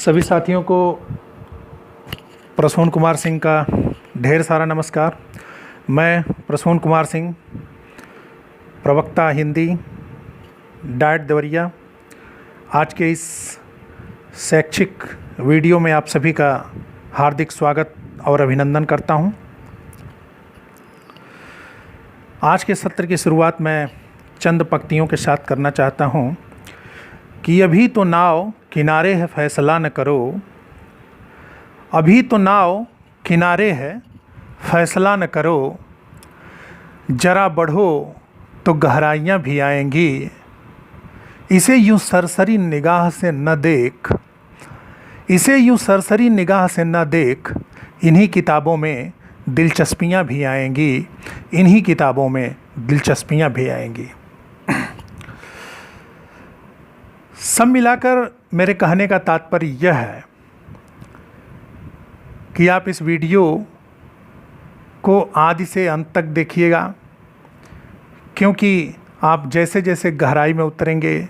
सभी साथियों को प्रसून कुमार सिंह का ढेर सारा नमस्कार। मैं प्रसून कुमार सिंह, प्रवक्ता हिंदी, डाइट देवरिया, आज के इस शैक्षिक वीडियो में आप सभी का हार्दिक स्वागत और अभिनंदन करता हूं। आज के सत्र की शुरुआत मैं चंद पंक्तियों के साथ करना चाहता हूं कि अभी तो नाव किनारे है, फैसला न करो। अभी तो नाव किनारे है, फैसला न करो। जरा बढ़ो तो गहराइयाँ भी आएंगी। इसे यूँ सरसरी निगाह से न देख, इसे यूँ सरसरी निगाह से न देख। इन्हीं किताबों में दिलचस्पियाँ भी आएंगी, इन्हीं किताबों में दिलचस्पियाँ भी आएंगी। सब मिलाकर मेरे कहने का तात्पर्य यह है कि आप इस वीडियो को आदि से अंत तक देखिएगा, क्योंकि आप जैसे जैसे गहराई में उतरेंगे,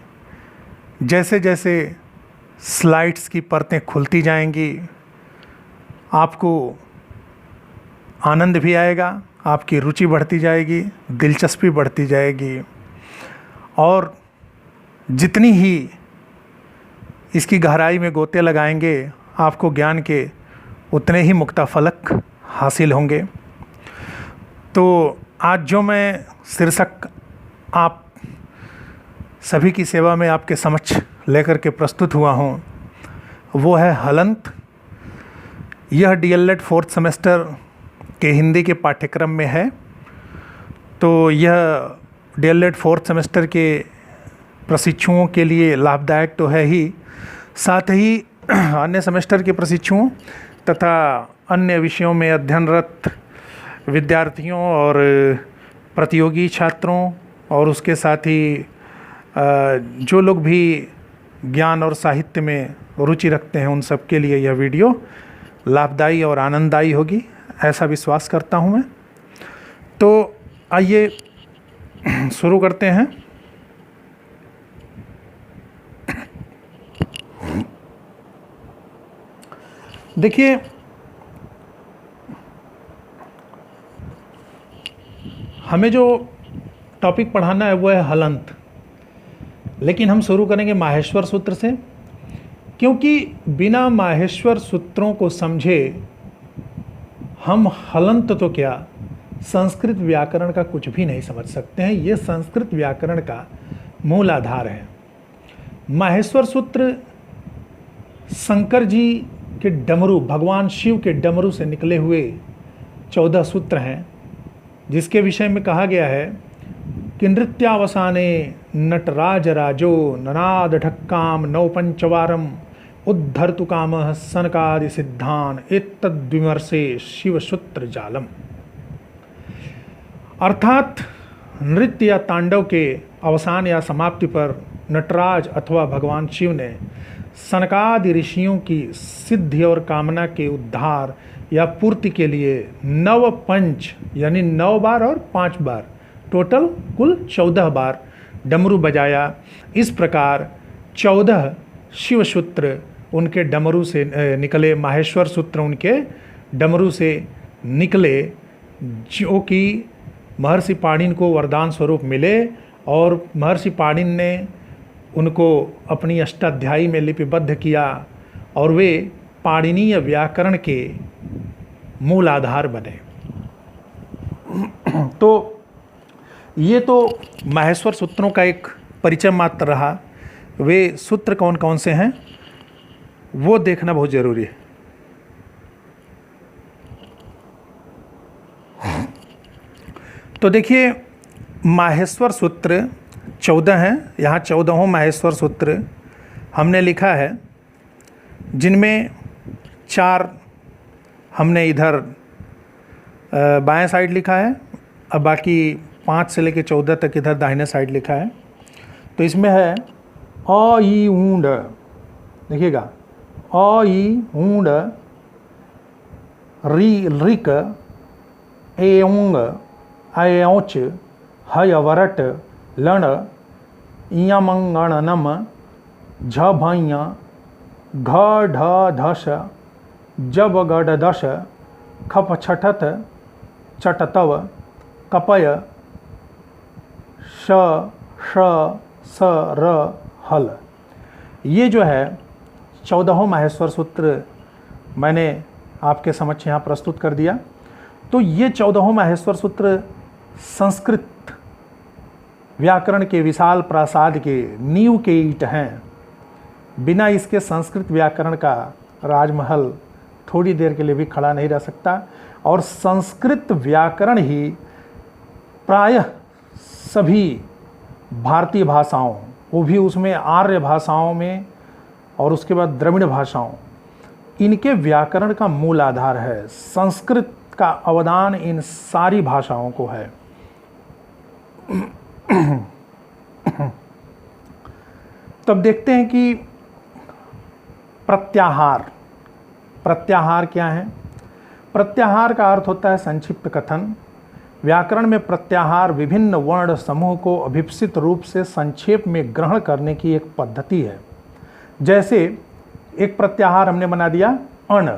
जैसे जैसे स्लाइड्स की परतें खुलती जाएंगी, आपको आनंद भी आएगा, आपकी रुचि बढ़ती जाएगी, दिलचस्पी बढ़ती जाएगी और जितनी ही इसकी गहराई में गोते लगाएंगे, आपको ज्ञान के उतने ही मुक्ताफलक हासिल होंगे। तो आज जो मैं शीर्षक आप सभी की सेवा में आपके समक्ष लेकर के प्रस्तुत हुआ हूँ, वो है हलंत। यह डीएलएड 4th सेमेस्टर के हिंदी के पाठ्यक्रम में है। तो यह डीएलएड 4th सेमेस्टर के प्रशिक्षुओं के लिए लाभदायक तो है ही, साथ ही अन्य सेमेस्टर के प्रशिक्षुओं तथा अन्य विषयों में अध्ययनरत विद्यार्थियों और प्रतियोगी छात्रों और उसके साथ ही जो लोग भी ज्ञान और साहित्य में रुचि रखते हैं, उन सब के लिए यह वीडियो लाभदायी और आनंददायी होगी, ऐसा विश्वास करता हूँ मैं। तो आइए शुरू करते हैं। देखिए, हमें जो टॉपिक पढ़ाना है वो है हलंत, लेकिन हम शुरू करेंगे माहेश्वर सूत्र से, क्योंकि बिना माहेश्वर सूत्रों को समझे हम हलंत तो क्या, संस्कृत व्याकरण का कुछ भी नहीं समझ सकते हैं। ये संस्कृत व्याकरण का मूल आधार है। माहेश्वर सूत्र शंकर जी के डमरू, भगवान शिव के डमरू से निकले हुए 14 सूत्र हैं, जिसके विषय में कहा गया है कि नृत्यावसाने नटराज राजो ननाद ढक्काम नौ पंचवारम उद्धर्तु कामः सनकादि सिद्धान एतद्विमर्शे शिव सूत्र जालम। अर्थात नृत्य या तांडव के अवसान या समाप्ति पर नटराज अथवा भगवान शिव ने सनकादि ऋषियों की सिद्धि और कामना के उद्धार या पूर्ति के लिए 9 पंच यानी 9 बार और 5 बार, टोटल कुल 14 बार डमरू बजाया। इस प्रकार 14 शिव सूत्र उनके डमरू से निकले, माहेश्वर सूत्र उनके डमरू से निकले, जो कि महर्षि पाणिन को वरदान स्वरूप मिले और महर्षि पाणिन ने उनको अपनी अष्टाध्यायी में लिपिबद्ध किया और वे पाणिनीय व्याकरण के मूल आधार बने। तो ये तो माहेश्वर सूत्रों का एक परिचय मात्र रहा। वे सूत्र कौन कौन से हैं वो देखना बहुत ज़रूरी है। तो देखिए, माहेश्वर सूत्र 14 हैं। यहाँ 14 माहेश्वर सूत्र हमने लिखा है, जिनमें 4 हमने इधर बाएं साइड लिखा है, अब बाकी 5 से लेकर 14 तक इधर दाहिने साइड लिखा है। तो इसमें है अ ई ऊंड, देखिएगा, अ ई ऊंड, री ऋक, ए ऊंग, ऐ औच, हय वरट, लण, इयमंगणनम, झ भैया, घ ढ धश जब गड दश खप छठत चटतव कपय श श स र हल। ये जो है 14वां माहेश्वर सूत्र मैंने आपके समक्ष यहाँ प्रस्तुत कर दिया। तो ये 14वां माहेश्वर सूत्र संस्कृत व्याकरण के विशाल प्रासाद के नींव के ईंट हैं। बिना इसके संस्कृत व्याकरण का राजमहल थोड़ी देर के लिए भी खड़ा नहीं रह सकता। और संस्कृत व्याकरण ही प्रायः सभी भारतीय भाषाओं, वो भी उसमें आर्य भाषाओं में और उसके बाद द्रविड़ भाषाओं, इनके व्याकरण का मूल आधार है। संस्कृत का अवदान इन सारी भाषाओं को है। तब देखते हैं कि प्रत्याहार, प्रत्याहार क्या है। प्रत्याहार का अर्थ होता है संक्षिप्त कथन। व्याकरण में प्रत्याहार विभिन्न वर्ण समूह को अभिप्सित रूप से संक्षेप में ग्रहण करने की एक पद्धति है। जैसे एक प्रत्याहार हमने बना दिया अण,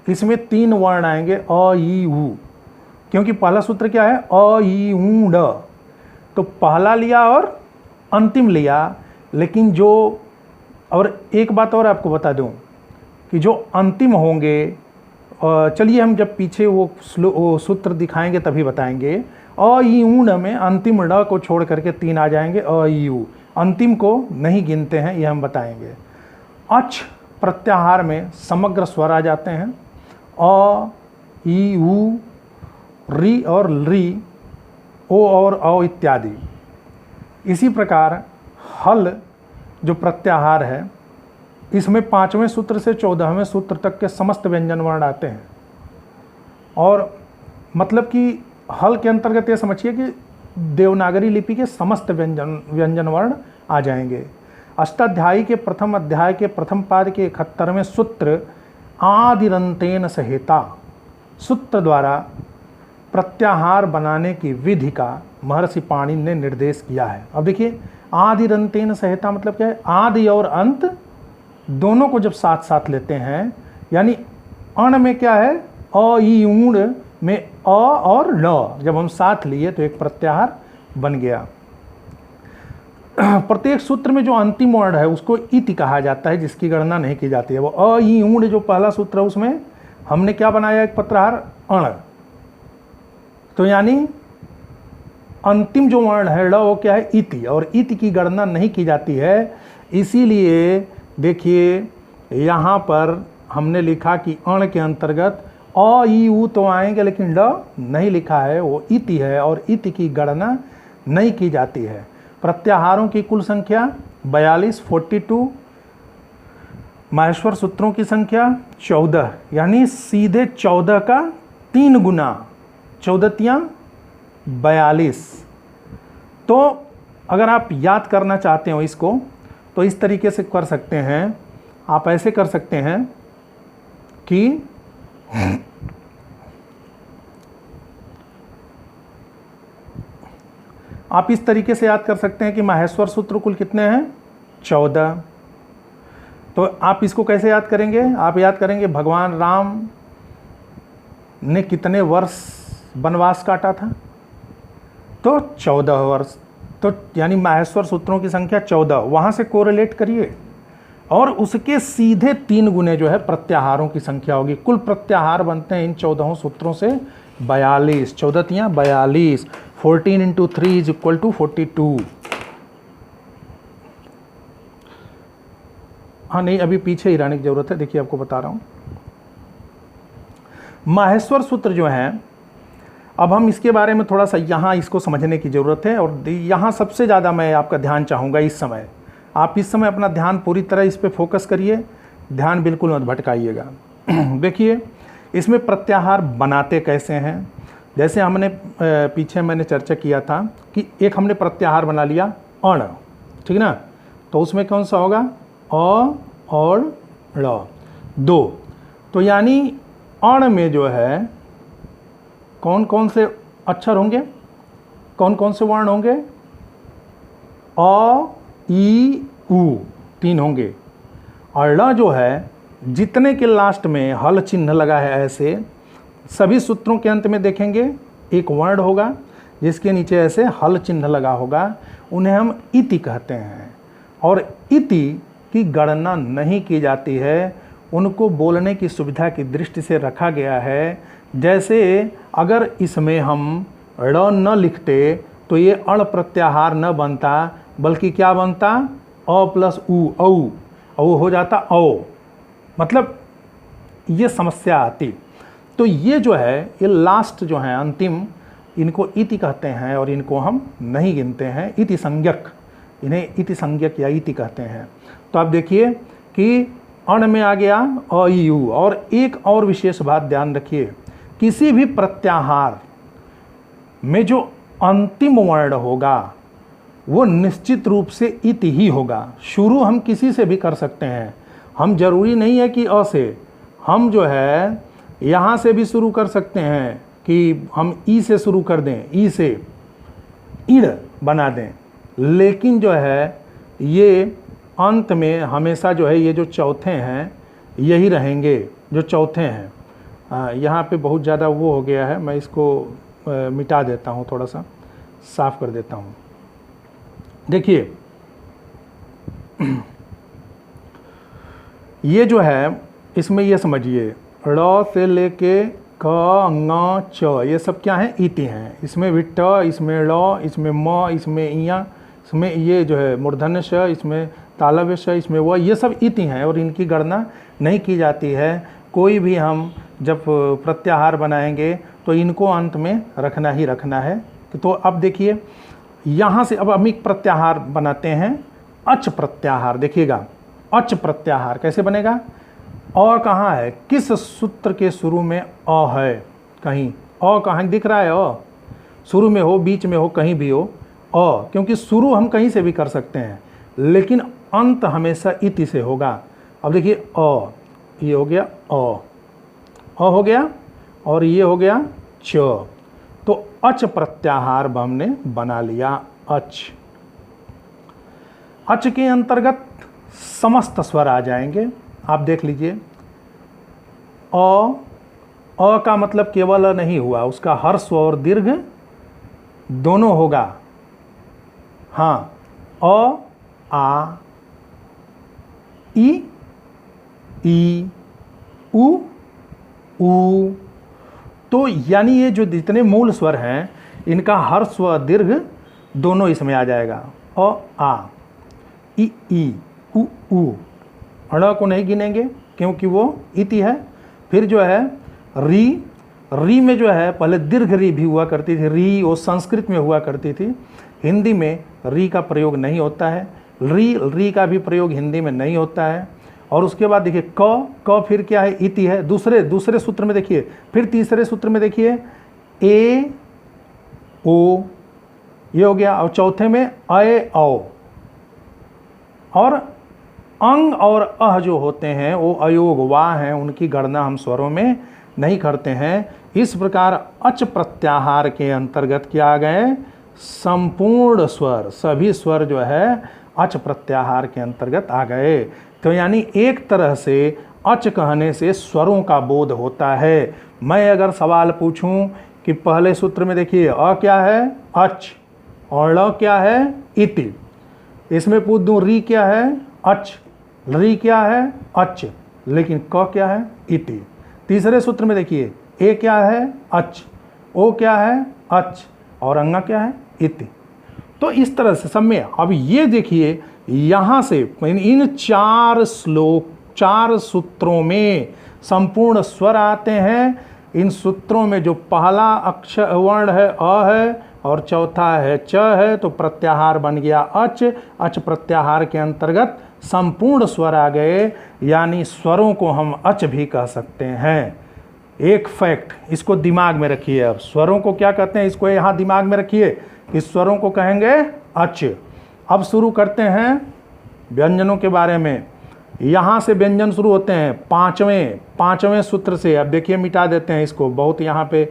इसमें 3 वर्ण आएंगे अ ई उ, क्योंकि पहला सूत्र क्या है अ ई उ ड। तो पहला लिया और अंतिम लिया, लेकिन जो, और एक बात और आपको बता दूं कि जो अंतिम होंगे, चलिए हम जब पीछे वो सूत्र दिखाएंगे तभी बताएंगे। अ ई उ ड में अंतिम ड को छोड़ करके 3 आ जाएंगे अ ई उ, अंतिम को नहीं गिनते हैं, ये हम बताएंगे। अच प्रत्याहार में समग्र स्वर आ जाते हैं अ ई उ री और री, ओ और औ इत्यादि। इसी प्रकार हल जो प्रत्याहार है, इसमें 5वें सूत्र से 14वें सूत्र तक के समस्त व्यंजन वर्ण आते हैं। और मतलब कि हल के अंतर्गत ये समझिए कि देवनागरी लिपि के समस्त व्यंजन वर्ण आ जाएंगे। अष्टाध्यायी के प्रथम अध्याय के प्रथम पाद के 71वें सूत्र आदिरंतेन सहेता सूत्र द्वारा प्रत्याहार बनाने की विधि का महर्षि पाणिनि ने निर्देश किया है। अब देखिए आदिरंतेन सहेता मतलब क्या है, आदि और अंत दोनों को जब साथ साथ लेते हैं, यानी अण में क्या है अ ई ऊण में अ और ल, जब हम साथ लिए तो एक प्रत्याहार बन गया। प्रत्येक सूत्र में जो अंतिम वर्ण है उसको इति कहा जाता है, जिसकी गणना नहीं की जाती है। वो अ ई ऊण जो पहला सूत्र है उसमें हमने क्या बनाया, एक प्रत्याहार अण। तो यानी अंतिम जो वर्ण है ल वो क्या है इति, और इति की गणना नहीं की जाती है। इसीलिए देखिए यहाँ पर हमने लिखा कि अण के अंतर्गत अ ई उ तो आएंगे, लेकिन ल नहीं लिखा है, वो इति है और इति की गणना नहीं की जाती है। प्रत्याहारों की कुल संख्या 42, 42। माहेश्वर सूत्रों की संख्या 14, यानी सीधे 14 का 3 गुना, 14 42। तो अगर आप याद करना चाहते हो इसको तो इस तरीके से कर सकते हैं। आप ऐसे कर सकते हैं कि आप इस तरीके से याद कर सकते हैं कि माहेश्वर सूत्र कुल कितने हैं 14। तो आप इसको कैसे याद करेंगे, आप याद करेंगे भगवान राम ने कितने वर्ष वनवास काटा था, तो 14 वर्ष। तो यानी माहेश्वर सूत्रों की संख्या 14, वहाँ से कोरिलेट करिए और उसके सीधे 3 गुने जो है प्रत्याहारों की संख्या होगी। कुल प्रत्याहार बनते हैं इन 14 सूत्रों से 42, 14 42, 14 इंटू 3 इज इक्वल टू 42। हाँ नहीं, अभी पीछे ही रहने की जरूरत है, देखिए आपको बता रहा हूँ। माहेश्वर सूत्र जो है, अब हम इसके बारे में थोड़ा सा यहाँ इसको समझने की ज़रूरत है। और यहाँ सबसे ज़्यादा मैं आपका ध्यान चाहूँगा इस समय, आप इस समय अपना ध्यान पूरी तरह इस पे फोकस करिए, ध्यान बिल्कुल मत भटकाइएगा। देखिए इसमें प्रत्याहार बनाते कैसे हैं। जैसे हमने पीछे मैंने चर्चा किया था कि एक हमने प्रत्याहार बना लिया अण, ठीक ना, तो उसमें कौन सा होगा अ और ळ 2। तो यानी अण में जो है कौन कौन से अक्षर होंगे, कौन कौन से वर्ण होंगे, अ ई उ 3 होंगे, और ळ जो है जितने के लास्ट में हल चिन्ह लगा है ऐसे, सभी सूत्रों के अंत में देखेंगे एक वर्ण होगा जिसके नीचे ऐसे हल चिन्ह लगा होगा, उन्हें हम इति कहते हैं। और इति की गणना नहीं की जाती है, उनको बोलने की सुविधा की दृष्टि से रखा गया है। जैसे अगर इसमें हम ड़ न लिखते तो ये अण प्रत्याहार न बनता, बल्कि क्या बनता, अ प्लस उ, औ हो जाता औ, मतलब ये समस्या आती। तो ये जो है ये लास्ट जो है अंतिम, इनको इति कहते हैं और इनको हम नहीं गिनते हैं, इति संज्ञक, इन्हें इति संज्ञक या इति कहते हैं। तो आप देखिए कि अण में आ गया अ ई उ। और एक और विशेष बात ध्यान रखिए, किसी भी प्रत्याहार में जो अंतिम वर्ण होगा वो निश्चित रूप से इति ही होगा। शुरू हम किसी से भी कर सकते हैं, हम जरूरी नहीं है कि अ से, हम जो है यहाँ से भी शुरू कर सकते हैं कि हम ई से शुरू कर दें, ई से इड़ बना दें, लेकिन जो है ये अंत में हमेशा जो है ये जो चौथे हैं यही रहेंगे, जो चौथे हैं। यहाँ पे बहुत ज़्यादा वो हो गया है, मैं इसको मिटा देता हूँ, थोड़ा सा साफ कर देता हूँ। देखिए ये जो है इसमें ये समझिए ड़ से लेके क ङ च, ये सब क्या है, इति हैं। इसमें भी ट, इसमें ड़, इसमें म, इसमें इया, इसमें ये जो है मूर्धन्य श, इसमें तालव्य श, इसमें व, ये सब इति हैं और इनकी गणना नहीं की जाती है। कोई भी हम जब प्रत्याहार बनाएंगे तो इनको अंत में रखना ही रखना है। तो अब देखिए यहाँ से अब हम एक प्रत्याहार बनाते हैं, अच प्रत्याहार। देखिएगा अच प्रत्याहार कैसे बनेगा, अ कहाँ है, किस सूत्र के शुरू में अ है, कहीं अ कहाँ दिख रहा है, अ शुरू में हो, बीच में हो, कहीं भी हो अ, क्योंकि शुरू हम कहीं से भी कर सकते हैं लेकिन अंत हमेशा इति से होगा। अब देखिए अ, ये हो गया अ हो गया और ये हो गया च, तो अच प्रत्याहार हमने बना लिया। अच, अच के अंतर्गत समस्त स्वर आ जाएंगे। आप देख लीजिए अ का मतलब केवल नहीं हुआ, उसका हर्ष और दीर्घ दोनों होगा। हाँ, अ आ, ई उ, तो यानी ये जो जितने मूल स्वर हैं इनका हर्ष व दीर्घ दोनों इसमें आ जाएगा। अ आ, ई उ, अण को नहीं गिनेंगे क्योंकि वो इति है। फिर जो है री में जो है पहले दीर्घ री भी हुआ करती थी, री वो संस्कृत में हुआ करती थी, हिंदी में री का प्रयोग नहीं होता है, री का भी प्रयोग हिंदी में नहीं होता है। और उसके बाद देखिए क फिर क्या है, इति है। दूसरे सूत्र में देखिए, फिर तीसरे सूत्र में देखिए ए ओ, ये हो गया। और चौथे में अय औ, और अंग और अह जो होते हैं वो अयोग वाह हैं, उनकी गणना हम स्वरों में नहीं करते हैं। इस प्रकार अच प्रत्याहार के अंतर्गत क्या आ गए, संपूर्ण स्वर, सभी स्वर जो है अच प्रत्याहार के अंतर्गत आ गए। तो यानी एक तरह से अच कहने से स्वरों का बोध होता है। मैं अगर सवाल पूछूं कि पहले सूत्र में देखिए अ क्या है, अच, और ल क्या है, इति, इसमें पूछ दूं री क्या है, अच, री क्या है, अच, लेकिन क क्या है, इति। तीसरे सूत्र में देखिए ए क्या है, अच, ओ क्या है, अच, और अंगा क्या है, इति। तो इस तरह से सब में अब ये देखिए यहाँ से इन चार सूत्रों में संपूर्ण स्वर आते हैं। इन सूत्रों में जो पहला अक्षर वर्ण है अ है और चौथा है च है, तो प्रत्याहार बन गया अच। अच प्रत्याहार के अंतर्गत संपूर्ण स्वर आ गए, यानी स्वरों को हम अच भी कह सकते हैं। एक फैक्ट इसको दिमाग में रखिए। अब स्वरों को क्या कहते हैं, इसको यहाँ दिमाग में रखिए, इस स्वरों को कहेंगे अच। अब शुरू करते हैं व्यंजनों के बारे में। यहाँ से व्यंजन शुरू होते हैं पांचवें सूत्र से। अब देखिए मिटा देते हैं इसको, बहुत यहाँ पे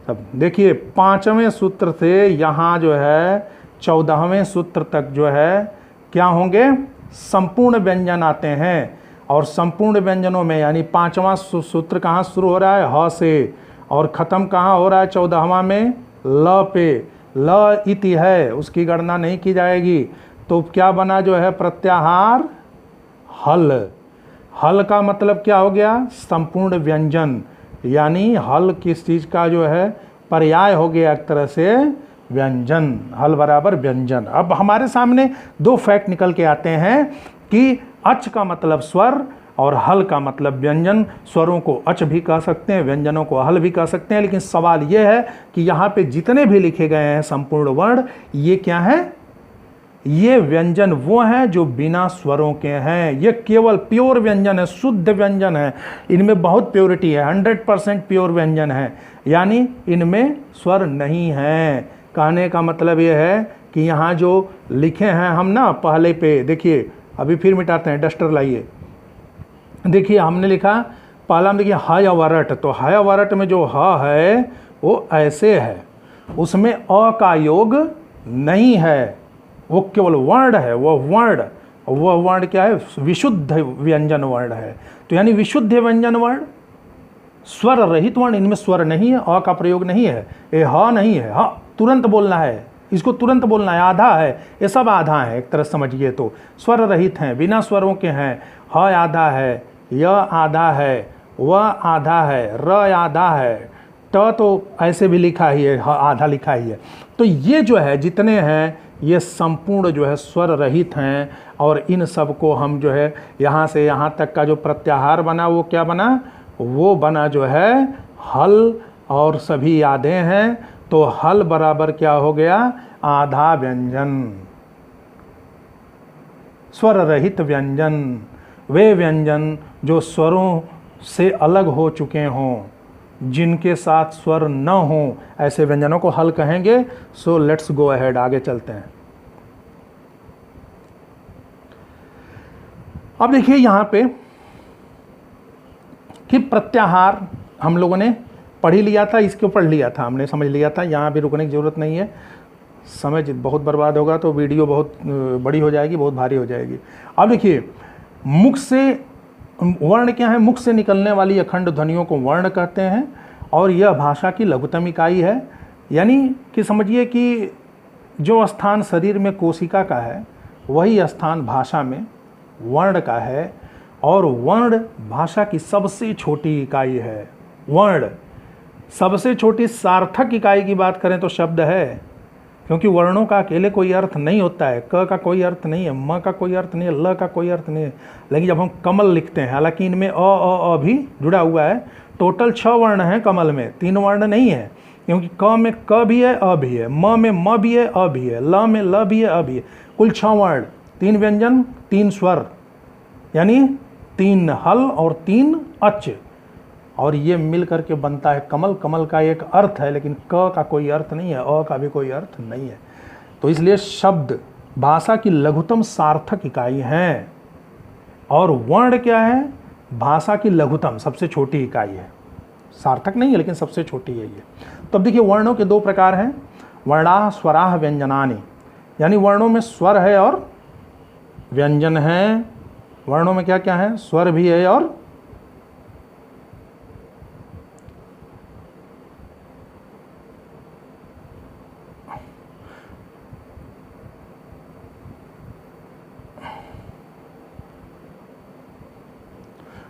अब देखिए पांचवें सूत्र से यहाँ जो है 14वें सूत्र तक जो है क्या होंगे, संपूर्ण व्यंजन आते हैं। और संपूर्ण व्यंजनों में यानी 5वां सूत्र कहाँ शुरू हो रहा है, ह से, और ख़त्म कहाँ हो रहा है 14वां में, ल पे। ल इति है, उसकी गणना नहीं की जाएगी। तो क्या बना जो है, प्रत्याहार हल। हल का मतलब क्या हो गया, संपूर्ण व्यंजन, यानी हल किस चीज़ का जो है पर्याय हो गया एक तरह से, व्यंजन। हल बराबर व्यंजन। अब हमारे सामने दो फैक्ट निकल के आते हैं कि अच का मतलब स्वर और हल का मतलब व्यंजन। स्वरों को अच भी कह सकते हैं, व्यंजनों को हल भी कह सकते हैं, लेकिन सवाल यह है कि यहाँ पे जितने भी लिखे गए हैं संपूर्ण वर्ण, ये क्या है, ये व्यंजन वो हैं जो बिना स्वरों के हैं। ये केवल प्योर व्यंजन है, शुद्ध व्यंजन है, इनमें बहुत प्योरिटी है, 100% प्योर व्यंजन है, यानी इनमें स्वर नहीं है। कहने का मतलब ये है कि यहाँ जो लिखे हैं हम ना पहले पे, देखिए अभी फिर मिटाते हैं, डस्टर लाइए। देखिए हमने लिखा पहला में, देखिए हय वरट, तो हय वरट में जो ह है वो ऐसे है, उसमें अ का योग नहीं है, वो केवल वर्ण है। वह वर्ण क्या है, विशुद्ध व्यंजन वर्ण है। तो यानी विशुद्ध व्यंजन वर्ण, स्वर रहित वर्ण, इनमें स्वर नहीं है, अ का प्रयोग नहीं है, ये ह नहीं है, ह तुरंत बोलना है, इसको तुरंत बोलना है, आधा है, ये सब आधा है एक तरह समझिए। तो स्वर रहित हैं, बिना स्वरों के हैं। ह आधा है, य आधा है, व आधा है, र आधा है, ट तो ऐसे भी लिखा ही है, आधा लिखा ही है। तो ये जो है जितने हैं ये संपूर्ण जो है स्वर रहित हैं, और इन सब को हम जो है यहाँ से यहाँ तक का जो प्रत्याहार बना वो क्या बना, वो बना जो है हल, और सभी आधे हैं। तो हल बराबर क्या हो गया, आधा व्यंजन। स्वर रहित व्यंजन, वे व्यंजन जो स्वरों से अलग हो चुके हों, जिनके साथ स्वर न हो, ऐसे व्यंजनों को हल कहेंगे। सो लेट्स गो अहेड, आगे चलते हैं। अब देखिए यहाँ पे कि प्रत्याहार हम लोगों ने पढ़ ही लिया था, इसके ऊपर लिया था हमने, समझ लिया था, यहाँ भी रुकने की ज़रूरत नहीं है, समय बहुत बर्बाद होगा तो वीडियो बहुत बड़ी हो जाएगी, बहुत भारी हो जाएगी। अब देखिए मुख से वर्ण क्या है, मुख से निकलने वाली अखंड ध्वनियों को वर्ण कहते हैं, और यह भाषा की लघुतम इकाई है। यानी कि समझिए कि जो स्थान शरीर में कोशिका का है, वही स्थान भाषा में वर्ण का है, और वर्ण भाषा की सबसे छोटी इकाई है। वर्ण सबसे छोटी सार्थक इकाई की बात करें तो शब्द है, क्योंकि वर्णों का अकेले कोई अर्थ नहीं होता है। क का कोई अर्थ नहीं है, म का कोई अर्थ नहीं है, ल का कोई अर्थ नहीं है। लेकिन जब हम कमल लिखते हैं, हालांकि इनमें अ भी जुड़ा हुआ है, टोटल 6 वर्ण हैं कमल में, 3 वर्ण नहीं है, क्योंकि क में क भी है, अ भी है, म में म भी है, अ भी है, ल में ल भी है, अ भी है। कुल 6 वर्ण, 3 व्यंजन, 3 स्वर, यानी 3 हल और 3 अच, और ये मिल करके बनता है कमल। कमल का एक अर्थ है, लेकिन क का कोई अर्थ नहीं है, अ का भी कोई अर्थ नहीं है। तो इसलिए शब्द भाषा की लघुतम सार्थक इकाई हैं, और वर्ण क्या है, भाषा की लघुतम सबसे छोटी इकाई है। सार्थक नहीं है लेकिन सबसे छोटी है ये। तो अब देखिए वर्णों के 2 प्रकार हैं, वर्णाः स्वराः व्यंजनानि, यानी वर्णों में स्वर है और व्यंजन है। वर्णों में क्या क्या है, स्वर भी है और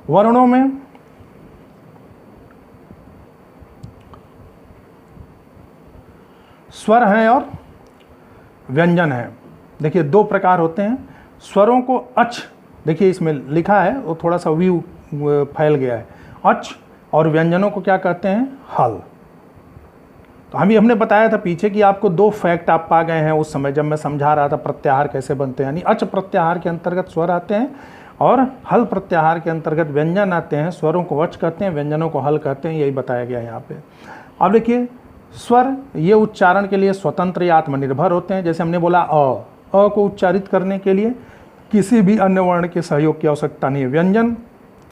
वर्णों में स्वर हैं और व्यंजन है। देखिए 2 प्रकार होते हैं। स्वरों को अच, देखिए इसमें लिखा है, वो थोड़ा सा व्यू फैल गया है, अच, और व्यंजनों को क्या कहते हैं, हल। तो हमने बताया था पीछे कि आपको 2 फैक्ट आप पा गए हैं उस समय जब मैं समझा रहा था प्रत्याहार कैसे बनते हैं। यानी अच प्रत्याहार के अंतर्गत स्वर आते हैं, और हल प्रत्याहार के अंतर्गत व्यंजन आते हैं। स्वरों को अच कहते हैं, व्यंजनों को हल कहते हैं, यही बताया गया है यहाँ पे। अब देखिए स्वर ये उच्चारण के लिए स्वतंत्र या आत्मनिर्भर होते हैं। जैसे हमने बोला अ को उच्चारित करने के लिए किसी भी अन्य वर्ण के सहयोग की आवश्यकता नहीं है। व्यंजन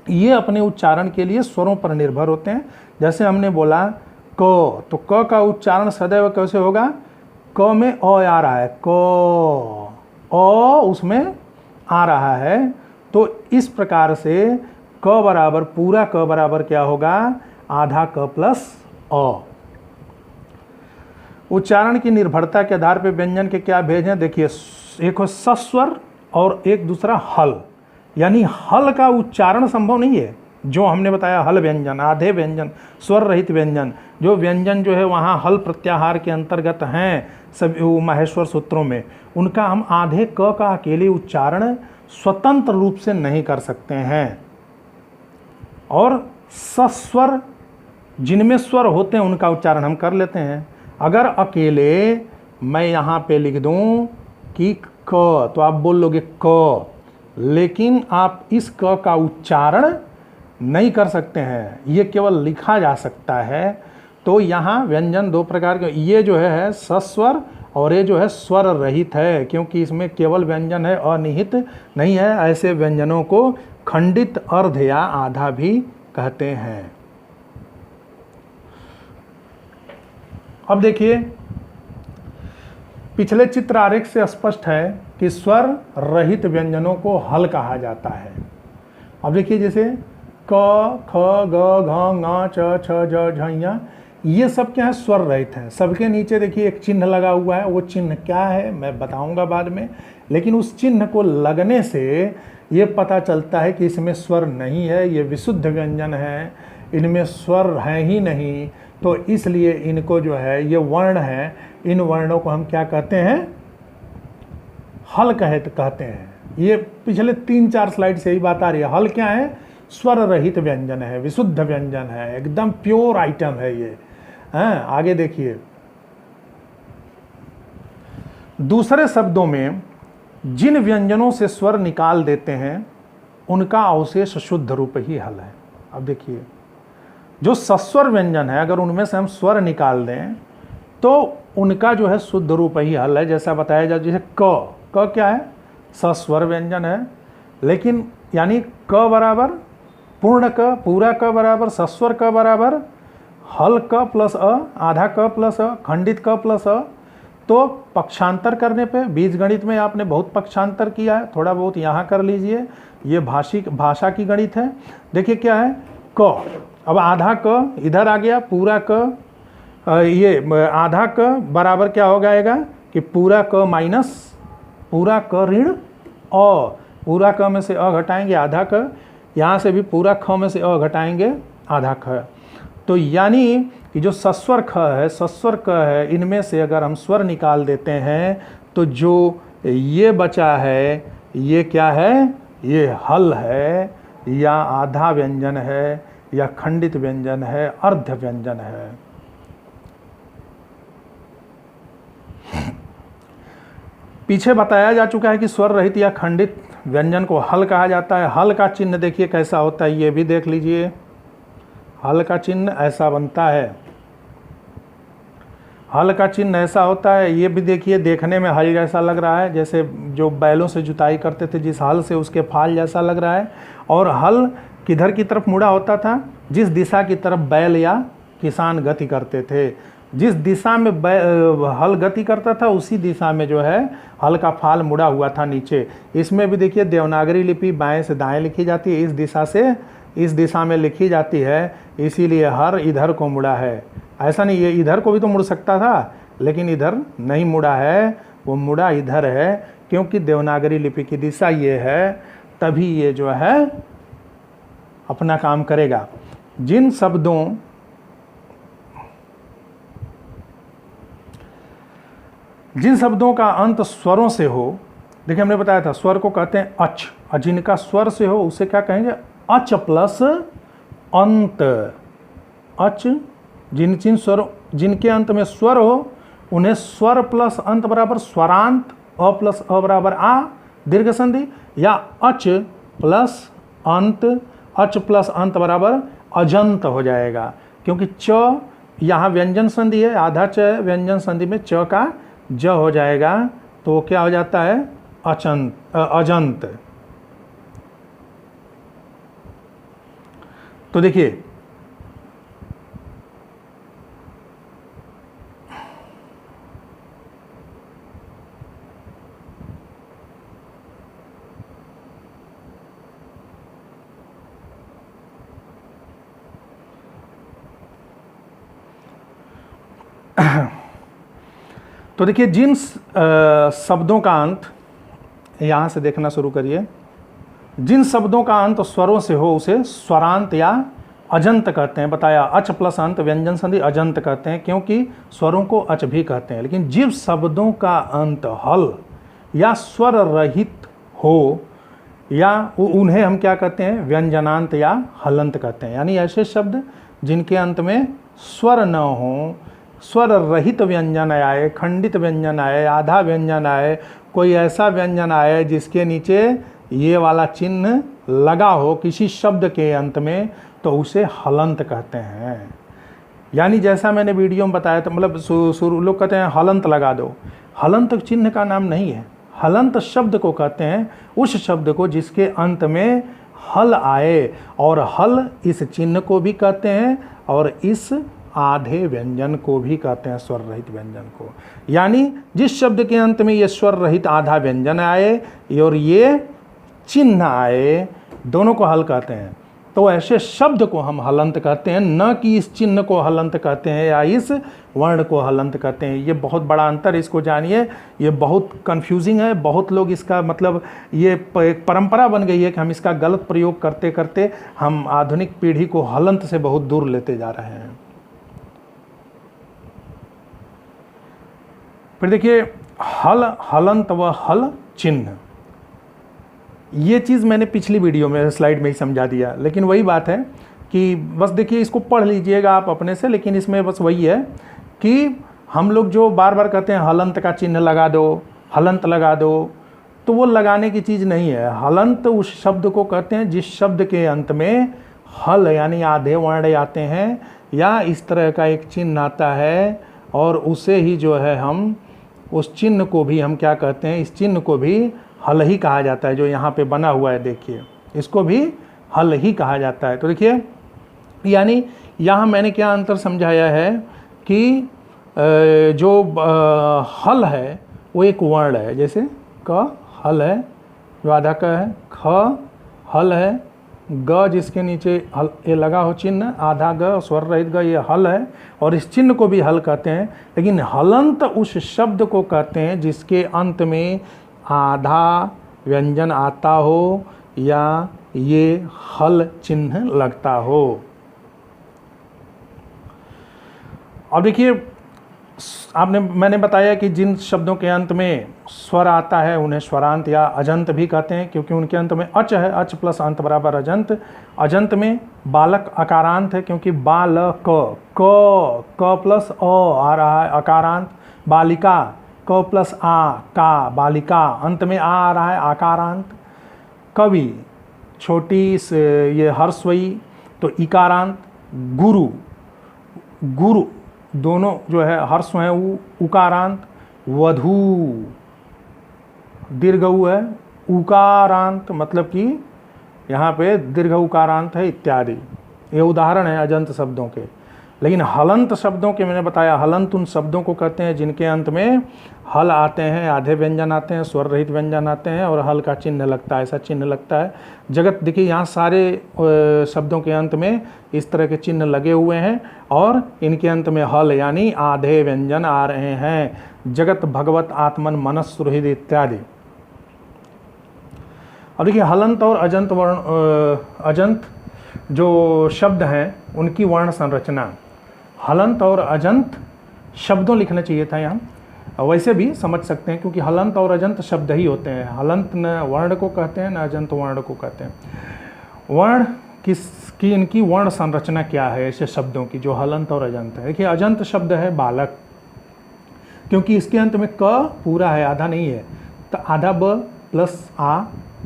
ये अपने उच्चारण के लिए स्वरों पर निर्भर होते हैं। जैसे हमने बोला क, तो क का उच्चारण सदैव कैसे होगा, क में अ आ रहा है, क, अ उसमें आ रहा है, तो इस प्रकार से क बराबर, पूरा क बराबर क्या होगा, आधा क प्लस अ। उच्चारण की निर्भरता के आधार पर व्यंजन के क्या भेद हैं, देखिए, एक हो सस्वर और एक दूसरा हल, यानी हल का उच्चारण संभव नहीं है। जो हमने बताया हल व्यंजन, आधे व्यंजन, स्वर रहित व्यंजन, जो व्यंजन जो है वहाँ हल प्रत्याहार के अंतर्गत हैं सभी माहेश्वर सूत्रों में, उनका हम आधे क का अकेले उच्चारण स्वतंत्र रूप से नहीं कर सकते हैं। और सस्वर जिनमें स्वर होते हैं उनका उच्चारण हम कर लेते हैं। अगर अकेले मैं यहाँ पे लिख दूँ कि क, तो आप बोल लोगे क, लेकिन आप इस क का उच्चारण नहीं कर सकते हैं, ये केवल लिखा जा सकता है। तो यहाँ व्यंजन दो प्रकार के, ये जो है सस्वर और ये जो है स्वर रहित है, क्योंकि इसमें केवल व्यंजन है, अनिहित नहीं है। ऐसे व्यंजनों को खंडित अर्ध या आधा भी कहते हैं। अब देखिए, पिछले चित्र आरेख से स्पष्ट है कि स्वर रहित व्यंजनों को हल कहा जाता है। अब देखिए, जैसे क, ख, ग, घ, ङ, च, छ, ज, झ, ञ, ये सब क्या है, स्वर रहित हैं। सबके नीचे देखिए एक चिन्ह लगा हुआ है, वो चिन्ह क्या है मैं बताऊंगा बाद में, लेकिन उस चिन्ह को लगने से ये पता चलता है कि इसमें स्वर नहीं है, ये विशुद्ध व्यंजन है, इनमें स्वर है ही नहीं। तो इसलिए इनको जो है, ये वर्ण है, इन वर्णों को हम क्या कहते हैं, हल कहते हैं। ये पिछले 3-4 स्लाइड से ही बात आ रही है। हल क्या है, स्वर रहित व्यंजन है, विशुद्ध व्यंजन है, एकदम प्योर आइटम है ये। आगे देखिए, दूसरे शब्दों में जिन व्यंजनों से स्वर निकाल देते हैं उनका अवशेष शुद्ध रूप ही हल है। अब देखिए, जो सस्वर व्यंजन है, अगर उनमें से हम स्वर निकाल दें तो उनका जो है शुद्ध रूप ही हल है। जैसा बताया जाए, जैसे क क्या है, सस्वर व्यंजन है, लेकिन यानी क बराबर पूर्ण क, पूरा क बराबर सस्वर क बराबर हल क प्लस अ, आधा क प्लस अ, खंडित क प्लस अ। तो पक्षांतर करने पे, बीज गणित में आपने बहुत पक्षांतर किया है, थोड़ा बहुत यहाँ कर लीजिए, ये भाषा की गणित है। देखिए क्या है, क, अब आधा क इधर आ गया, पूरा क, ये आधा क बराबर क्या हो जाएगा कि पूरा क माइनस पूरा क ऋण अ, पूरा क में से अ घटाएंगे आधा क, यहाँ से भी पूरा ख में से अ घटाएंगे आधा ख। तो यानी कि जो सस्वर ख है, सस्वर क है, इनमें से अगर हम स्वर निकाल देते हैं तो जो ये बचा है, ये क्या है, ये हल है, या आधा व्यंजन है, या खंडित व्यंजन है, अर्ध व्यंजन है। पीछे बताया जा चुका है कि स्वर रहित या खंडित व्यंजन को हल कहा जाता है। हल का चिन्ह देखिए कैसा होता है, ये भी देख लीजिए। हल का चिन्ह ऐसा बनता है, हल का चिन्ह ऐसा होता है, ये भी देखिए, देखने में हल जैसा लग रहा है, जैसे जो बैलों से जुताई करते थे जिस हल से, उसके फाल जैसा लग रहा है। और हल किधर की तरफ मुड़ा होता था, जिस दिशा की तरफ बैल या किसान गति करते थे, जिस दिशा में हल गति करता था उसी दिशा में जो है हल का फाल मुड़ा हुआ था नीचे। इसमें भी देखिए देवनागरी लिपि बाएं से दाएं लिखी जाती है, इस दिशा से इस दिशा में लिखी जाती है, इसीलिए हर इधर को मुड़ा है। ऐसा नहीं, ये इधर को भी तो मुड़ सकता था, लेकिन इधर नहीं मुड़ा है, वो मुड़ा इधर है, क्योंकि देवनागरी लिपि की दिशा ये है, तभी ये जो है अपना काम करेगा। जिन शब्दों का अंत स्वरों से हो, देखिए हमने बताया था स्वर को कहते हैं अच, और जिनका स्वर से हो उसे क्या कहेंगे, अच प्लस अंत। अच, जिनके अंत में स्वर हो उन्हें स्वर प्लस अंत बराबर स्वरांत, अ प्लस अ बराबर आ दीर्घ संधि, या अच प्लस अंत, अच प्लस अंत बराबर अजंत हो जाएगा, क्योंकि च यहाँ व्यंजन संधि है, आधा च व्यंजन संधि में च का ज हो जाएगा, तो क्या हो जाता है, अजंत। तो देखिए तो देखिए जिन शब्दों का अंत, यहाँ से देखना शुरू करिए, जिन शब्दों का अंत स्वरों से हो उसे स्वरांत या अजंत कहते हैं। बताया अच प्लस अंत व्यंजन संधि अजंत कहते हैं, क्योंकि स्वरों को अच भी कहते हैं। लेकिन जिन शब्दों का अंत हल या स्वर रहित हो या उन्हें हम क्या कहते हैं, व्यंजनांत या हलंत कहते हैं। यानी ऐसे शब्द जिनके अंत में स्वर न हो, स्वर रहित व्यंजन आए, खंडित व्यंजन आए, आधा व्यंजन आए, कोई ऐसा व्यंजन आए जिसके नीचे ये वाला चिन्ह लगा हो किसी शब्द के अंत में, तो उसे हलंत कहते हैं। यानी जैसा मैंने वीडियो में बताया था, मतलब शुरू लोग कहते हैं हलंत लगा दो, हलंत चिन्ह का नाम नहीं है। हलंत शब्द को कहते हैं उस शब्द को जिसके अंत में हल आए, और हल इस चिन्ह को भी कहते हैं और इस आधे व्यंजन को भी कहते हैं, स्वर रहित व्यंजन को। यानी जिस शब्द के अंत में ये स्वर रहित आधा व्यंजन आए और ये चिन्ह आए, दोनों को हल कहते हैं। तो ऐसे शब्द को हम हलंत कहते हैं, न कि इस चिन्ह को हलंत कहते हैं या इस वर्ण को हलंत कहते हैं। ये बहुत बड़ा अंतर, इसको जानिए। ये बहुत कंफ्यूजिंग है। बहुत लोग इसका मतलब ये एक परंपरा बन गई है कि हम इसका गलत प्रयोग करते करते हम आधुनिक पीढ़ी को हलंत से बहुत दूर लेते जा रहे हैं। फिर देखिए हल, हलंत व हल चिन्ह, ये चीज़ मैंने पिछली वीडियो में स्लाइड में ही समझा दिया। लेकिन वही बात है कि बस देखिए इसको पढ़ लीजिएगा आप अपने से। लेकिन इसमें बस वही है कि हम लोग जो बार बार कहते हैं हलंत का चिन्ह लगा दो, हलंत लगा दो, तो वो लगाने की चीज़ नहीं है। हलंत उस शब्द को कहते हैं जिस शब्द के अंत में हल यानी आधे वर्ण आते हैं या इस तरह का एक चिन्ह आता है, और उसे ही जो है हम उस चिन्ह को भी हम क्या कहते हैं, इस चिन्ह को भी हल ही कहा जाता है। जो यहाँ पे बना हुआ है देखिए, इसको भी हल ही कहा जाता है। तो देखिए यानी यहाँ मैंने क्या अंतर समझाया है कि जो हल है वो एक वर्ण है। जैसे क हल है, जो आधा क है, ख हल है, ग जिसके नीचे हल ये लगा हो चिन्ह, आधा ग स्वर रहित ग, ये हल है, और इस चिन्ह को भी हल कहते हैं। लेकिन हलंत उस शब्द को कहते हैं जिसके अंत में आधा व्यंजन आता हो या ये हल चिन्ह लगता हो। अब देखिए मैंने बताया कि जिन शब्दों के अंत में स्वर आता है उन्हें स्वरांत या अजंत भी कहते हैं, क्योंकि उनके अंत में अच है, अच प्लस अंत बराबर अजंत। अजंत में बालक अकारांत है, क्योंकि बाल क प्लस अ आ रहा है अकारांत। बालिका क प्लस आ का बालिका, अंत में आ रहा है आकारांत। कवि छोटी ये हर्स्वई तो इकारांत। गुरु गुरु दोनों जो है हर्स्व है उकारांत। वधू दीर्घ उ है उकारांत, मतलब कि यहाँ पे दीर्घ उकारांत है इत्यादि। ये उदाहरण है अजंत शब्दों के। लेकिन हलंत शब्दों के मैंने बताया, हलंत उन शब्दों को कहते हैं जिनके अंत में हल आते हैं, आधे व्यंजन आते हैं, स्वर रहित व्यंजन आते हैं और हल का चिन्ह लगता है, ऐसा चिन्ह लगता है। जगत देखिए यहाँ सारे शब्दों के अंत में इस तरह के चिन्ह लगे हुए हैं और इनके अंत में हल यानी आधे व्यंजन आ रहे हैं। जगत भगवत आत्मन मनस सुहृद इत्यादि। अब देखिए हलंत और अजंत अजंत जो शब्द हैं उनकी वर्ण संरचना। हलंत और अजंत शब्दों लिखना चाहिए था यहाँ, वैसे भी समझ सकते हैं क्योंकि हलंत और अजंत शब्द ही होते हैं। हलंत न वर्ण को कहते हैं न अजंत वर्ण को कहते हैं। वर्ण किसकी इनकी वर्ण संरचना क्या है ऐसे शब्दों की जो हलंत और अजंत है। देखिए अजंत शब्द है बालक, क्योंकि इसके अंत में क पूरा है, आधा नहीं है। तो आधा ब प्लस आ,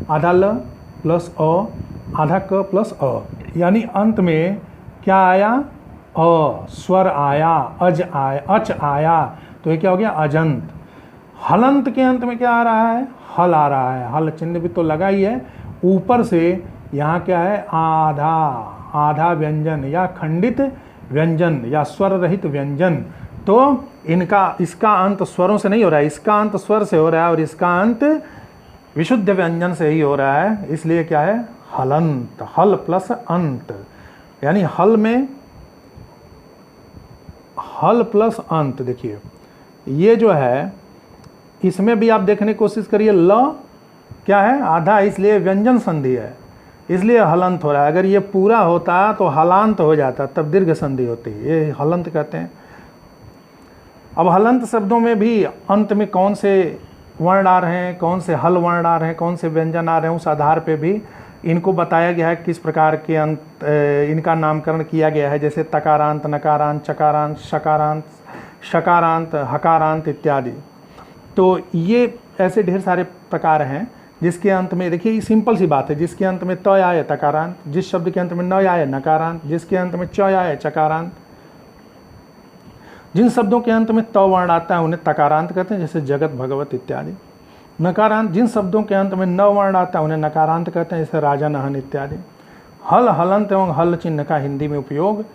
आधा ल प्लस अ, आधा क प्लस अ, यानी अंत में क्या आया, अ स्वर आया, अज आया, अच आया, तो ये क्या हो गया अजंत। हलंत के अंत में क्या आ रहा है, हल आ रहा है। हल चिन्ह भी तो लगा ही है। ऊपर से यहाँ क्या है, आधा, आधा व्यंजन या खंडित व्यंजन या स्वर रहित व्यंजन। तो इनका इसका अंत स्वरों से नहीं हो रहा है, इसका अंत स्वर से हो रहा है और इसका अंत विशुद्ध व्यंजन से ही हो रहा है। इसलिए क्या है हलंत, हल प्लस अंत, यानी हल में हल प्लस अंत। देखिए ये जो है इसमें भी आप देखने की कोशिश करिए, ल क्या है, आधा, इसलिए व्यंजन संधि है, इसलिए हलंत हो रहा है। अगर ये पूरा होता तो हलांत हो जाता, तब दीर्घ संधि होती, ये हलंत कहते हैं। अब हलंत शब्दों में भी अंत में कौन से वर्ण आ रहे हैं, कौन से हल वर्ण आ रहे हैं, कौन से व्यंजन आ रहे हैं, उस आधार पे भी इनको बताया गया है किस प्रकार के अंत इनका नामकरण किया गया है। जैसे तकारांत, नकारांत, चकारांत, शकारांत, शकारांत, हकारांत इत्यादि। तो ये ऐसे ढेर सारे प्रकार हैं जिसके अंत में, देखिए सिंपल सी बात है, जिसके अंत में त आए तकारांत, जिस शब्द के अंत में न आए नकारांत, जिसके अंत में च आए चकारांत। जिन शब्दों के अंत में त वर्ण आता है उन्हें तकारांत कहते हैं, जैसे जगत, भगवत इत्यादि। नकारांत, जिन शब्दों के अंत में न वर्ण आता है उन्हें नकारांत कहते हैं, जैसे राजा, नहन इत्यादि। हल, हलंत एवं हल चिन्ह का हिंदी में उपयोग।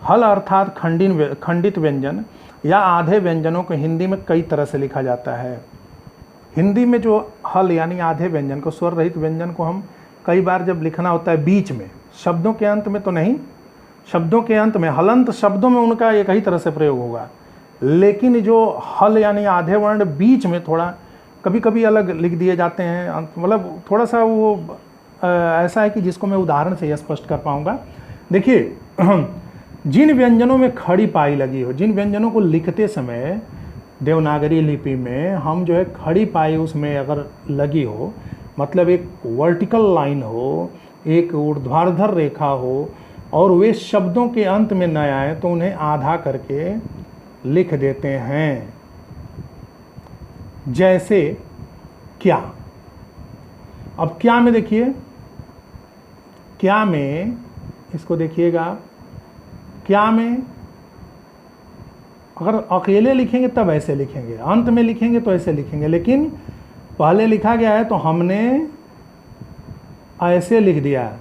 हल अर्थात खंडित व्यंजन या आधे व्यंजनों को हिंदी में कई तरह से लिखा जाता है। हिंदी में जो हल यानी आधे व्यंजन को, स्वर रहित व्यंजन को हम कई बार जब लिखना होता है बीच में, शब्दों के अंत में तो नहीं, शब्दों के अंत में, हलंत शब्दों में उनका एक ही तरह से प्रयोग होगा, लेकिन जो हल यानी आधे वर्ण बीच में थोड़ा कभी कभी अलग लिख दिए जाते हैं, मतलब थोड़ा सा वो ऐसा है कि जिसको मैं उदाहरण से यह स्पष्ट कर पाऊँगा। देखिए जिन व्यंजनों में खड़ी पाई लगी हो, जिन व्यंजनों को लिखते समय देवनागरी लिपि में हम जो है खड़ी पाई उसमें अगर लगी हो, मतलब एक वर्टिकल लाइन हो, एक ऊर्ध्वाधर रेखा हो, और वे शब्दों के अंत में न आए तो उन्हें आधा करके लिख देते हैं। जैसे क्या। अब क्या में देखिए, क्या में इसको देखिएगा, क्या में अगर अकेले लिखेंगे तब ऐसे लिखेंगे, अंत में लिखेंगे तो ऐसे लिखेंगे, लेकिन पहले लिखा गया है तो हमने ऐसे लिख दिया,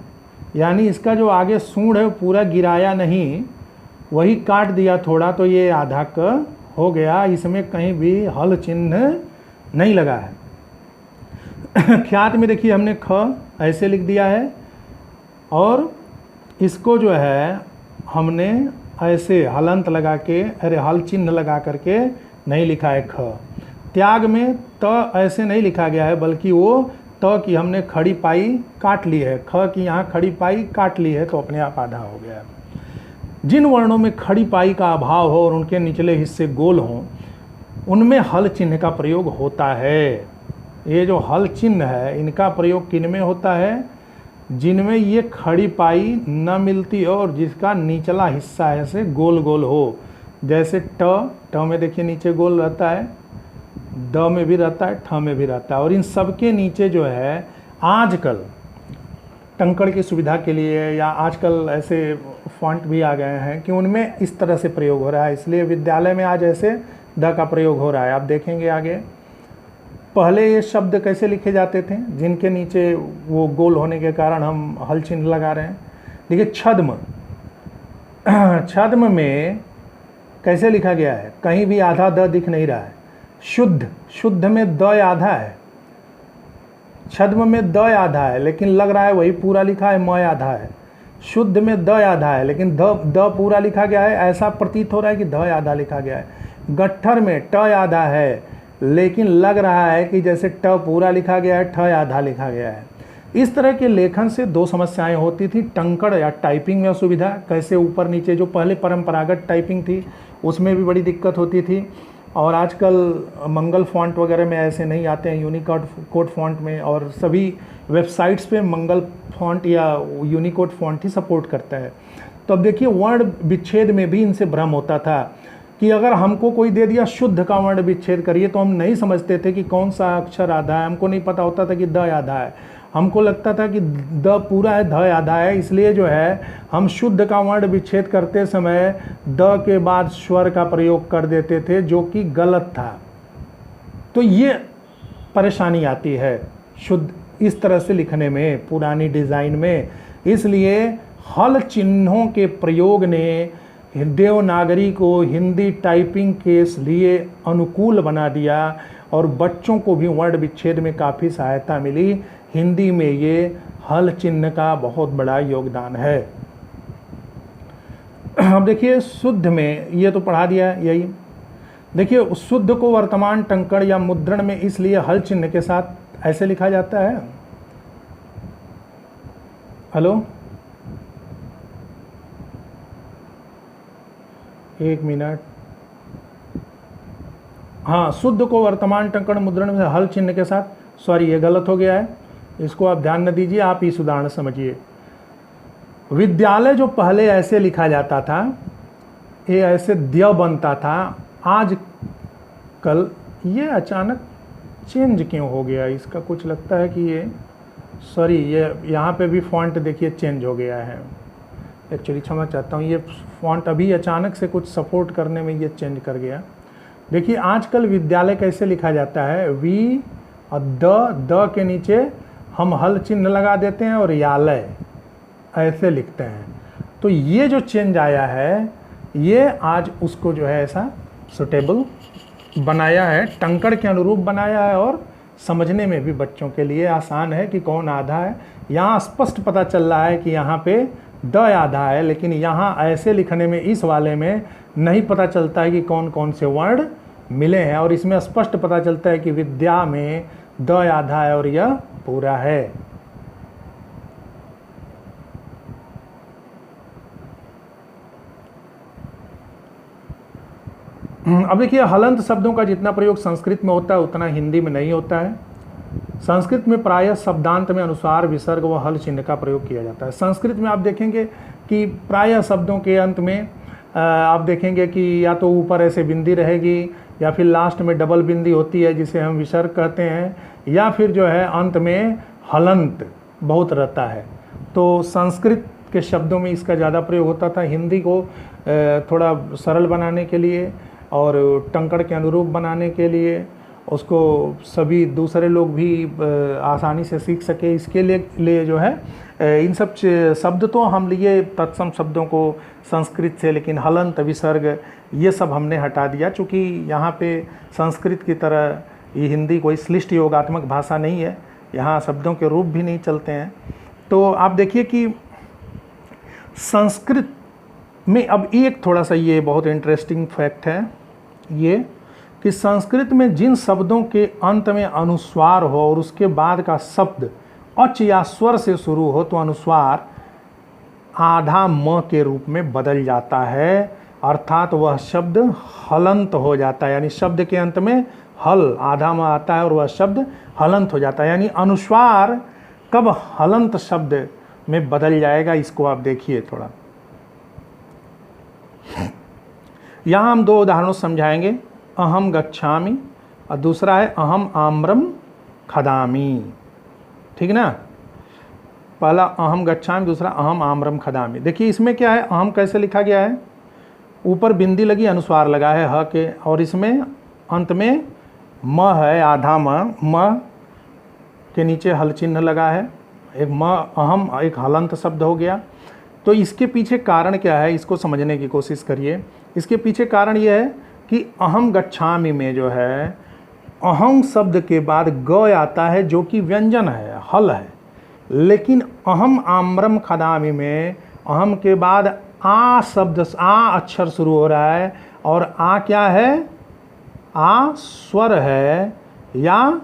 यानी इसका जो आगे सूंड है पूरा गिराया नहीं, वही काट दिया थोड़ा, तो ये आधा क हो गया, इसमें कहीं भी हल चिन्ह नहीं लगा है। ख्यात में देखिए हमने ख ऐसे लिख दिया है, और इसको जो है हमने ऐसे हलंत लगा के, अरे हल चिन्ह लगा करके नहीं लिखा है ख। त्याग में त ऐसे नहीं लिखा गया है, बल्कि वो त की हमने खड़ी पाई काट ली है, ख की यहाँ खड़ी पाई काट ली है, तो अपने आप आधा हो गया। जिन वर्णों में खड़ी पाई का अभाव हो और उनके निचले हिस्से गोल हों, उनमें हल चिन्ह का प्रयोग होता है। ये जो हल चिन्ह है इनका प्रयोग किन में होता है? जिनमें ये खड़ी पाई न मिलती हो और जिसका निचला हिस्सा ऐसे गोल गोल हो। जैसे ट में देखिए नीचे गोल रहता है, द में भी रहता है, ठ में भी रहता है, और इन सब के नीचे जो है आजकल टंकड़ की सुविधा के लिए या आजकल ऐसे फॉन्ट भी आ गए हैं कि उनमें इस तरह से प्रयोग हो रहा है, इसलिए विद्यालय में आज ऐसे द का प्रयोग हो रहा है। आप देखेंगे आगे। पहले ये शब्द कैसे लिखे जाते थे, जिनके नीचे वो गोल होने के कारण हम हल चिन्ह लगा रहे हैं। देखिए छद्म, छद्म में कैसे लिखा गया है? कहीं भी आधा द दिख नहीं रहा है। शुद्ध, शुद्ध में द आधा है, छद्म में द आधा है, लेकिन लग रहा है वही पूरा लिखा है, म आधा है। शुद्ध में द आधा है, लेकिन द पूरा लिखा गया है, ऐसा प्रतीत हो रहा है कि द आधा लिखा गया है। गट्ठर में ट आधा है, लेकिन लग रहा है कि जैसे ट पूरा लिखा गया है, ठ आधा लिखा गया है। इस तरह के लेखन से दो समस्याएं होती थी। टंकड़ या टाइपिंग में असुविधा, कैसे ऊपर नीचे, जो पहले परंपरागत टाइपिंग थी उसमें भी बड़ी दिक्कत होती थी, और आजकल मंगल फॉन्ट वगैरह में ऐसे नहीं आते हैं, यूनिकोड फॉन्ट में, और सभी वेबसाइट्स पे मंगल फॉन्ट या यूनिकोड फॉन्ट ही सपोर्ट करता है। तो अब देखिए वर्ण विच्छेद में भी इनसे भ्रम होता था कि अगर हमको कोई दे दिया शुद्ध का वर्ण विच्छेद करिए, तो हम नहीं समझते थे कि कौन सा अक्षर आधा है, हमको नहीं पता होता था कि द आधा है, हमको लगता था कि द पूरा है, ध आधा है, इसलिए जो है हम शुद्ध का वर्ण विच्छेद करते समय द के बाद स्वर का प्रयोग कर देते थे, जो कि गलत था। तो ये परेशानी आती है शुद्ध इस तरह से लिखने में, पुरानी डिज़ाइन में। इसलिए हल चिन्हों के प्रयोग ने देवनागरी को हिंदी टाइपिंग के लिए अनुकूल बना दिया, और बच्चों को भी वर्ण विच्छेद में काफ़ी सहायता मिली। हिंदी में ये हल चिन्ह का बहुत बड़ा योगदान है। अब देखिए शुद्ध में ये तो पढ़ा दिया यही। देखिए शुद्ध को वर्तमान टंकण या मुद्रण में इसलिए हल चिन्ह के साथ ऐसे लिखा जाता है। हेलो, एक मिनट। हाँ, शुद्ध को वर्तमान टंकण मुद्रण में हल चिन्ह के साथ, सॉरी ये गलत हो गया है, इसको आप ध्यान न दीजिए, आप इस उदाहरण समझिए। विद्यालय जो पहले ऐसे लिखा जाता था, ये ऐसे द्य बनता था, आज कल ये अचानक चेंज क्यों हो गया इसका, कुछ लगता है कि ये, सॉरी ये यहाँ पे भी फॉन्ट देखिए चेंज हो गया है। एक्चुअली क्षमा चाहता हूँ, ये फॉन्ट अभी अचानक से कुछ सपोर्ट करने में ये चेंज कर गया। देखिए आजकल विद्यालय कैसे लिखा जाता है, वी और द के नीचे हम हल चिन्ह लगा देते हैं और यालय ऐसे लिखते हैं। तो ये जो चेंज आया है, ये आज उसको जो है ऐसा सुटेबल बनाया है, टंकण के अनुरूप बनाया है, और समझने में भी बच्चों के लिए आसान है कि कौन आधा है। यहाँ स्पष्ट पता चल रहा है कि यहाँ पे द आधा है, लेकिन यहाँ ऐसे लिखने में, इस वाले में नहीं पता चलता है कि कौन कौन से वर्ड मिले हैं, और इसमें स्पष्ट पता चलता है कि विद्या में द आधा है और यह पूरा है। अब देखिए, हलंत शब्दों का जितना प्रयोग संस्कृत में होता है उतना हिंदी में नहीं होता है। संस्कृत में प्रायः शब्दांत में अनुस्वार, विसर्ग व हल चिन्ह का प्रयोग किया जाता है। संस्कृत में आप देखेंगे कि प्रायः शब्दों के अंत में आप देखेंगे कि या तो ऊपर ऐसे बिंदी रहेगी, या फिर लास्ट में डबल बिंदी होती है जिसे हम विसर्ग कहते हैं, या फिर जो है अंत में हलंत बहुत रहता है। तो संस्कृत के शब्दों में इसका ज़्यादा प्रयोग होता था। हिंदी को थोड़ा सरल बनाने के लिए और टंकण के अनुरूप बनाने के लिए, उसको सभी दूसरे लोग भी आसानी से सीख सके, इसके लिए जो है इन सब शब्द तो हम लिए तत्सम शब्दों को संस्कृत से, लेकिन हलंत, विसर्ग ये सब हमने हटा दिया, चूँकि यहाँ पे संस्कृत की तरह ये हिंदी कोई श्लिष्ट योगात्मक भाषा नहीं है, यहाँ शब्दों के रूप भी नहीं चलते हैं। तो आप देखिए कि संस्कृत में अब एक थोड़ा सा ये बहुत इंटरेस्टिंग फैक्ट है ये, कि संस्कृत में जिन शब्दों के अंत में अनुस्वार हो और उसके बाद का शब्द अच या स्वर से शुरू हो, तो अनुस्वार आधा म के रूप में बदल जाता है, अर्थात वह शब्द हलंत हो जाता है। यानी शब्द के अंत में हल आधा म आता है और वह शब्द हलंत हो जाता है। यानी अनुस्वार कब हलंत शब्द में बदल जाएगा, इसको आप देखिए थोड़ा। यहाँ हम दो उदाहरणों समझाएंगे, अहम गच्छामि और दूसरा है अहम आम्रम खदामि। ठीक ना, पहला अहम गच्छामि, दूसरा अहम आम्रम खदामि। देखिए इसमें क्या है, अहम कैसे लिखा गया है, ऊपर बिंदी लगी, अनुस्वार लगा है ह के, और इसमें अंत में म है, आधा म के नीचे हल चिन्ह लगा है, एक म अहम, एक हलंत शब्द हो गया। तो इसके पीछे कारण क्या है, इसको समझने की कोशिश करिए। इसके पीछे कारण यह है कि अहम गच्छामि में जो है अहम शब्द के बाद ग आता है जो कि व्यंजन है, हल है, लेकिन अहम आम्रम खदामि में अहम के बाद आ शब्द, आ अक्षर शुरू हो रहा है, और आ क्या है, आ स्वर है या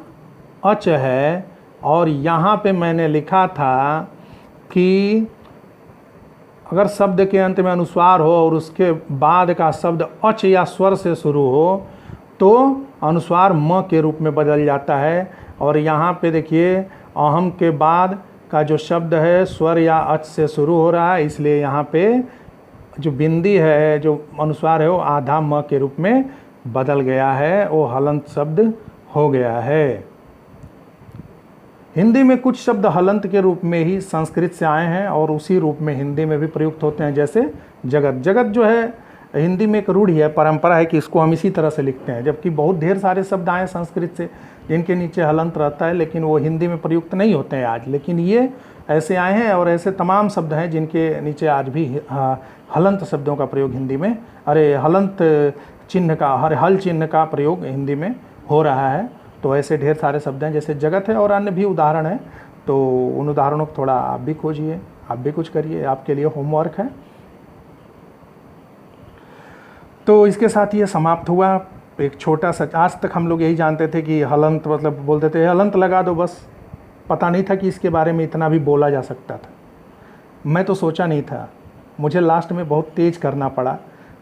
अच है। और यहाँ पे मैंने लिखा था कि अगर शब्द के अंत में अनुस्वार हो और उसके बाद का शब्द अच या स्वर से शुरू हो तो अनुस्वार म के रूप में बदल जाता है। और यहाँ पे देखिए अहम के बाद का जो शब्द है स्वर या अच से शुरू हो रहा है, इसलिए यहाँ पे जो बिंदी है, जो अनुस्वार है, वो आधा म के रूप में बदल गया है, वो हलंत शब्द हो गया है। हिंदी में कुछ शब्द हलंत के रूप में ही संस्कृत से आए हैं और उसी रूप में हिंदी में भी प्रयुक्त होते हैं, जैसे जगत। जगत जो है हिंदी में एक रूढ़ी है, परंपरा है कि इसको हम इसी तरह से लिखते हैं, जबकि बहुत ढेर सारे शब्द आए संस्कृत से जिनके नीचे हलंत रहता है, लेकिन वो हिंदी में प्रयुक्त नहीं होते हैं आज। लेकिन ये ऐसे आए हैं और ऐसे तमाम शब्द हैं जिनके नीचे आज भी हलंत शब्दों का प्रयोग हिंदी में, हलंत चिन्ह का, हल चिन्ह का प्रयोग हिंदी में हो रहा है। तो ऐसे ढेर सारे शब्द हैं, जैसे जगत है और अन्य भी उदाहरण हैं। तो उन उदाहरणों को थोड़ा आप भी खोजिए, आप भी कुछ करिए, आपके लिए होमवर्क है। तो इसके साथ ये समाप्त हुआ एक छोटा सा, आज तक हम लोग यही जानते थे कि हलंत, मतलब बोलते थे हलंत लगा दो बस, पता नहीं था कि इसके बारे में इतना भी बोला जा सकता था। मैं तो सोचा नहीं था, मुझे लास्ट में बहुत तेज़ करना पड़ा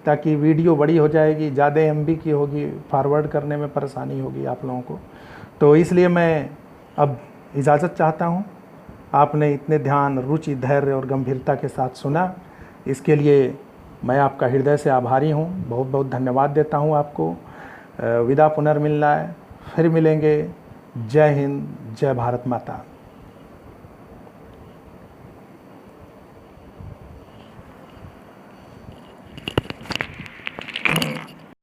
ताकि वीडियो बड़ी हो जाएगी, ज़्यादा MB की होगी, फॉरवर्ड करने में परेशानी होगी आप लोगों को, तो इसलिए मैं अब इजाज़त चाहता हूँ। आपने इतने ध्यान, रुचि, धैर्य और गंभीरता के साथ सुना, इसके लिए मैं आपका हृदय से आभारी हूँ। बहुत बहुत धन्यवाद देता हूँ आपको। विदा पुनर्मिलना है, फिर मिलेंगे। जय हिंद, जय भारत माता।